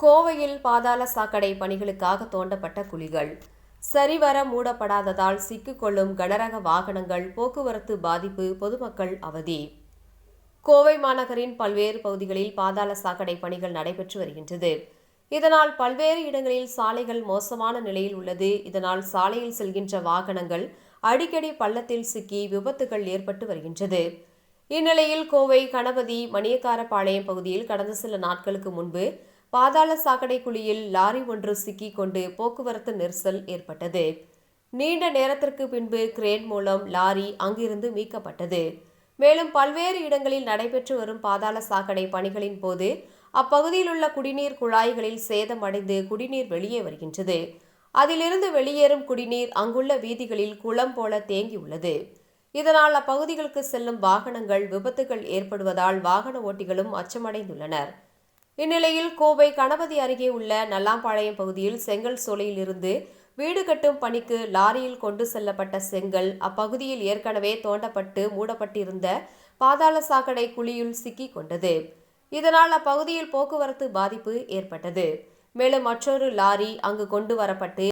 கோவையில் பாதாள சாக்கடை பணிகளுக்காக தோண்டப்பட்ட குழிகள் சரிவர மூடப்படாததால் சிக்கிக்கொள்ளும் கனரக வாகனங்கள், போக்குவரத்து பாதிப்பு, பொதுமக்கள் அவதி. கோவை மாநகரின் பல்வேறு பகுதிகளில் பாதாள சாக்கடை பணிகள் நடைபெற்று வருகின்றது. இதனால் பல்வேறு இடங்களில் சாலைகள் மோசமான நிலையில் உள்ளது. இதனால் சாலையில் செல்கின்ற வாகனங்கள் அடிக்கடி பள்ளத்தில் சிக்கி விபத்துகள் ஏற்பட்டு வருகின்றது. இந்நிலையில் கோவை கணபதி மணியக்காரபாளையம் பகுதியில் கடந்த சில நாட்களுக்கு முன்பு பாதாள சாக்கடை குழியில் லாரி ஒன்று சிக்கிக் கொண்டு போக்குவரத்து நெரிசல் ஏற்பட்டது. நீண்ட நேரத்திற்கு பின்பு கிரேன் மூலம் லாரி அங்கிருந்து மீட்கப்பட்டது. மேலும் பல்வேறு இடங்களில் நடைபெற்று வரும் பாதாள சாக்கடை பணிகளின் போது அப்பகுதியில் உள்ள குடிநீர் குழாய்களில் சேதமடைந்து குடிநீர் வெளியே வருகின்றது. அதிலிருந்து வெளியேறும் குடிநீர் அங்குள்ள வீதிகளில் குளம் போல தேங்கியுள்ளது. இதனால் அப்பகுதிகளுக்கு செல்லும் வாகனங்கள் விபத்துகள் ஏற்படுவதால் வாகன ஓட்டிகளும் அச்சமடைந்துள்ளனர். இந்நிலையில் கோவை கணபதி அருகே உள்ள நல்லாம்பாளையம் பகுதியில் செங்கல் சோலையில் இருந்து வீடு கட்டும் பணிக்கு லாரியில் கொண்டு செல்லப்பட்ட செங்கல் அப்பகுதியில் ஏற்கனவே தோண்டப்பட்டு மூடப்பட்டிருந்த பாதாள சாக்கடை குழியுள் சிக்கிக் கொண்டது. இதனால் அப்பகுதியில் போக்குவரத்து பாதிப்பு ஏற்பட்டது. மேலும் மற்றொரு லாரி அங்கு கொண்டு வரப்பட்டு